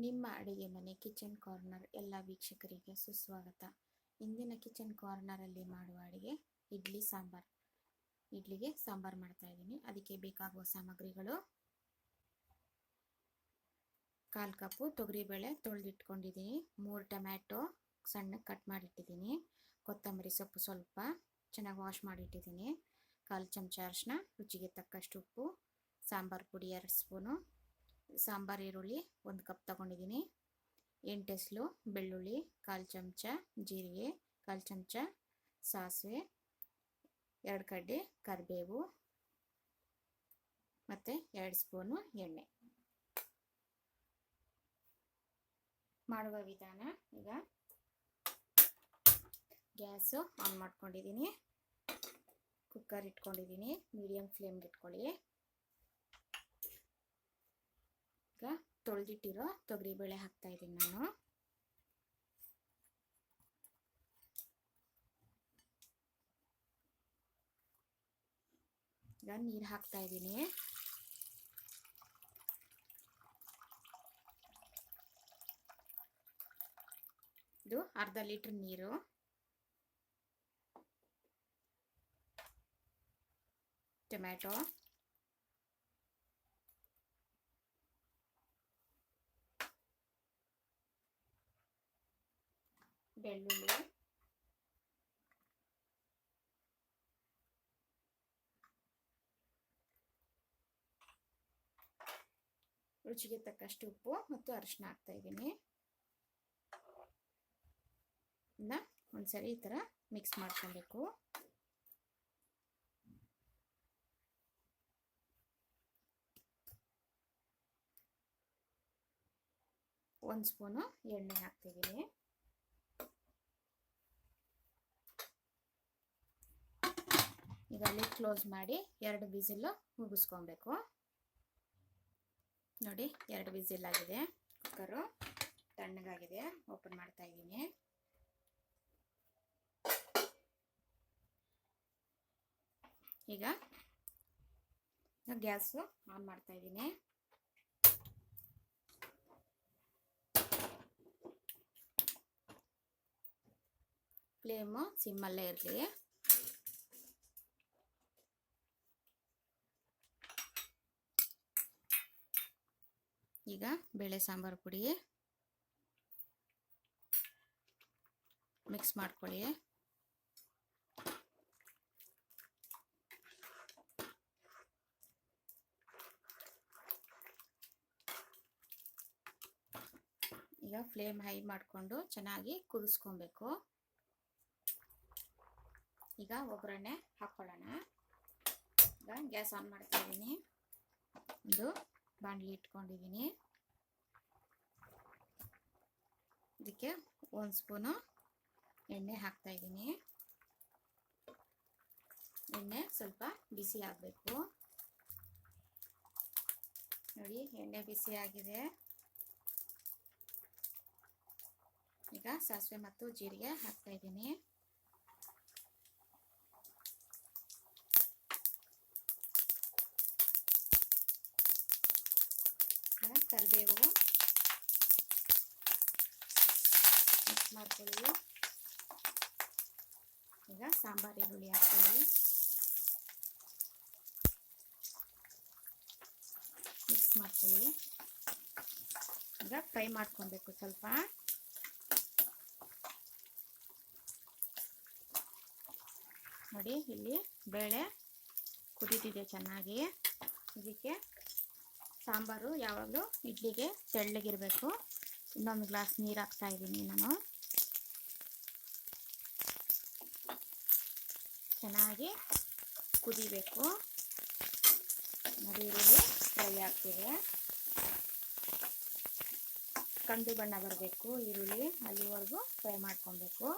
ನಿಮ್ಮ ಅಡುಗೆ ಮನೆ ಕಿಚನ್ ಕಾರ್ನರ್ ಎಲ್ಲ ವೀಕ್ಷಕರಿಗೆ ಸುಸ್ವಾಗತ. ಇಂದಿನ ಕಿಚನ್ ಕಾರ್ನರಲ್ಲಿ ಮಾಡುವ ಅಡುಗೆ ಇಡ್ಲಿ ಸಾಂಬಾರ್. ಇಡ್ಲಿಗೆ ಸಾಂಬಾರ್ ಮಾಡ್ತಾ ಇದ್ದೀನಿ. ಅದಕ್ಕೆ ಬೇಕಾಗುವ ಸಾಮಗ್ರಿಗಳು: 1/4 ಕಪ್ಪು ತೊಗರಿಬೇಳೆ ತೊಳೆದಿಟ್ಕೊಂಡಿದ್ದೀನಿ, 3 ಟೊಮ್ಯಾಟೊ ಸಣ್ಣಗೆ ಕಟ್ ಮಾಡಿಟ್ಟಿದ್ದೀನಿ, ಕೊತ್ತಂಬರಿ ಸೊಪ್ಪು ಸ್ವಲ್ಪ ಚೆನ್ನಾಗಿ ವಾಶ್ ಮಾಡಿಟ್ಟಿದ್ದೀನಿ, 1/4 ಚಮಚ ಅರಿಶಿನ, ರುಚಿಗೆ ತಕ್ಕಷ್ಟು ಉಪ್ಪು, ಸಾಂಬಾರು ಪುಡಿ 2 ಸ್ಪೂನು, ಸಾಂಬಾರು ಈರುಳ್ಳಿ 1 ಕಪ್ ತಗೊಂಡಿದ್ದೀನಿ, 8 ಎಸಳು ಬೆಳ್ಳುಳ್ಳಿ, 1/4 ಚಮಚ ಜೀರಿಗೆ, 1/4 ಚಮಚ ಸಾಸಿವೆ, 2 ಕಡ್ಡಿ ಕರಿಬೇವು ಮತ್ತು 2 ಸ್ಪೂನು ಎಣ್ಣೆ. ಮಾಡುವ ವಿಧಾನ: ಈಗ ಗ್ಯಾಸು ಆನ್ ಮಾಡ್ಕೊಂಡಿದ್ದೀನಿ, ಕುಕ್ಕರ್ ಇಟ್ಕೊಂಡಿದ್ದೀನಿ, ಮೀಡಿಯಮ್ ಫ್ಲೇಮ್ಗೆ ಇಟ್ಕೊಳ್ಳಿ. ಈಗ ತೊಳೆದಿಟ್ಟಿರೋ ತೊಗರಿಬೇಳೆ ಹಾಕ್ತಾ ಇದ್ದೀನಿ ನಾನು. ಈಗ ನೀರು ಹಾಕ್ತಾ ಇದ್ದೀನಿ. ಇದು ಅರ್ಧ ಲೀಟ್ರ್ ನೀರು. ಟೊಮ್ಯಾಟೊ, ಬೆಳ್ಳುಳ್ಳಿ, ರುಚಿಗೆ ತಕ್ಕಷ್ಟು ಉಪ್ಪು ಮತ್ತು ಅರಿಶಿನ ಹಾಕ್ತಾ ಇದ್ದೀನಿ. ಇದನ್ನ ಒಂದ್ಸರಿ ಈ ಥರ ಮಿಕ್ಸ್ ಮಾಡ್ಕೊಬೇಕು. ಒಂದು ಸ್ಪೂನು ಎಣ್ಣೆ ಹಾಕ್ತಿದ್ದೀನಿ. ಈಗ ಲಿಡ್ ಕ್ಲೋಸ್ ಮಾಡಿ 2 ವಿಸಿಲ್ ಮುಗಿಸ್ಕೊಬೇಕು. ನೋಡಿ, 2 ವಿಸಿಲ್ ಆಗಿದೆ. ಕುಕ್ಕರು ತಣ್ಣಗಾಗಿದೆ. ಓಪನ್ ಮಾಡ್ತಾ ಇದ್ದೀನಿ. ಈಗ ಗ್ಯಾಸು ಆನ್ ಮಾಡ್ತಾ ಇದ್ದೀನಿ. ಫ್ಲೇಮು ಸಿಮ್ಮಲ್ಲೇ ಇರಲಿ. ಈಗ ಬೇಳೆ ಸಾಂಬಾರು ಪುಡಿ ಮಿಕ್ಸ್ ಮಾಡ್ಕೊಳ್ಳಿ. ಈಗ ಫ್ಲೇಮ್ ಹೈ ಮಾಡಿಕೊಂಡು ಚೆನ್ನಾಗಿ ಕುದಿಸ್ಕೊಬೇಕು. ಈಗ ಒಗ್ಗರಣೆ ಹಾಕ್ಕೊಳ್ಳೋಣ. ಈಗ ಗ್ಯಾಸ್ ಆನ್ ಮಾಡ್ತಾ ಇದ್ದೀನಿ. ಒಂದು ಬಾಣಲಿ ಇಟ್ಕೊಂಡಿದ್ದೀನಿ. ಇದಕ್ಕೆ 1 ಸ್ಪೂನು ಎಣ್ಣೆ ಹಾಕ್ತಾ ಇದ್ದೀನಿ. ಎಣ್ಣೆ ಸ್ವಲ್ಪ ಬಿಸಿ ಆಗಬೇಕು. ನೋಡಿ, ಎಣ್ಣೆ ಬಿಸಿ ಆಗಿದೆ. ಈಗ ಸಾಸಿವೆ ಮತ್ತು ಜೀರಿಗೆ ಹಾಕ್ತಾ ಇದ್ದೀನಿ. ಕರಿಬೇವು ಮಿಕ್ಸ್ ಮಾಡ್ಕೊಳ್ಳಿ. ಈಗ ಸಾಂಬಾರು ಈರುಳ್ಳಿ ಹಾಕ್ಕೊಳ್ಳಿ. ಮಿಕ್ಸ್ ಮಾಡ್ಕೊಳ್ಳಿ. ಈಗ ಫ್ರೈ ಮಾಡ್ಕೊಬೇಕು ಸ್ವಲ್ಪ. ನೋಡಿ, ಇಲ್ಲಿ ಬೇಳೆ ಕುದೀತಿದೆ ಚೆನ್ನಾಗಿ. ಇದಕ್ಕೆ ಸಾಂಬಾರು ಯಾವಾಗಲೂ ಇಡ್ಲಿಗೆ ತೆಳ್ಳಗಿರಬೇಕು. ಇನ್ನೊಂದು ಗ್ಲಾಸ್ ನೀರು ಹಾಕ್ತಾ ಇದ್ದೀನಿ ನಾನು. ಚೆನ್ನಾಗಿ ಕುದಿಬೇಕು. ನೋಡಿ, ಈರುಳ್ಳಿ ಫ್ರೈ ಆಗ್ತಿದೆ. ಕಂದು ಬಣ್ಣ ಬರಬೇಕು ಈರುಳ್ಳಿ, ಅಲ್ಲಿವರೆಗೂ ಫ್ರೈ ಮಾಡ್ಕೊಬೇಕು.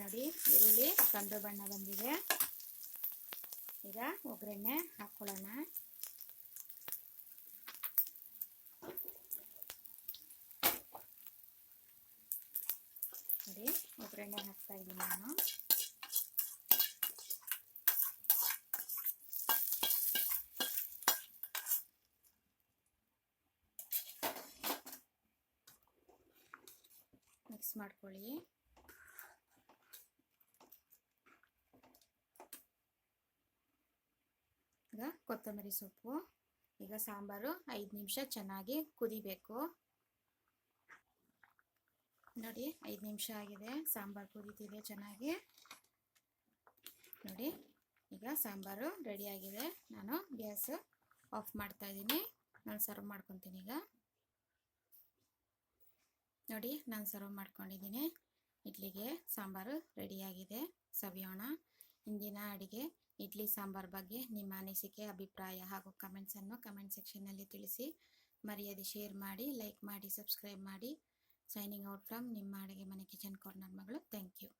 ನೋಡಿ, ಈರುಳ್ಳಿ ಕಂದು ಬಣ್ಣ ಬಂದಿದೆ. ಈಗ ಒಗ್ಗರಣೆ ಹಾಕ್ಕೊಳ್ಳೋಣ. ನೋಡಿ, ಒಗ್ಗರಣೆ ಹಾಕ್ತಾ ಇದ್ದೀನಿ ನಾನು. ಮಿಕ್ಸ್ ಮಾಡ್ಕೊಳ್ಳಿ. ಈಗ ಕೊತ್ತಂಬರಿ ಸೊಪ್ಪು, ಈಗ ಸಾಂಬಾರು 5 ನಿಮಿಷ ಚೆನ್ನಾಗಿ ಕುದಿಬೇಕು. ನೋಡಿ 5 ನಿಮಿಷ ಆಗಿದೆ, ಸಾಂಬಾರು ಕುದೀತಿದೆ ಚೆನ್ನಾಗಿ. ನೋಡಿ ಈಗ ಸಾಂಬಾರು ರೆಡಿ ಆಗಿದೆ. ನಾನು ಗ್ಯಾಸ್ ಆಫ್ ಮಾಡ್ತಾ ಇದ್ದೀನಿ. ನಾನು ಸರ್ವ್ ಮಾಡ್ಕೊತೀನಿ ಈಗ. ನೋಡಿ ನಾನು ಸರ್ವ್ ಮಾಡ್ಕೊಂಡಿದ್ದೀನಿ. ಇಡ್ಲಿಗೆ ಸಾಂಬಾರು ರೆಡಿಯಾಗಿದೆ, ಸವಿಯೋಣ. ಇಂದಿನ ಅಡುಗೆ ಇಡ್ಲಿ ಸಾಂಬಾರ್ ಬಗ್ಗೆ ನಿಮ್ಮ ಅನಿಸಿಕೆ, ಅಭಿಪ್ರಾಯ ಹಾಗೂ ಕಮೆಂಟ್ಸನ್ನು ಕಮೆಂಟ್ ಸೆಕ್ಷನ್ನಲ್ಲಿ ತಿಳಿಸಿ. ಮರೆಯದೆ ಶೇರ್ ಮಾಡಿ, ಲೈಕ್ ಮಾಡಿ, ಸಬ್ಸ್ಕ್ರೈಬ್ ಮಾಡಿ. ಸೈನಿಂಗ್ ಔಟ್ ಫ್ರಮ್ ನಿಮ್ಮ ಅಡುಗೆ ಮನೆ ಕಿಚನ್ ಕಾರ್ನರ್ ಮಗಳು. Thank you.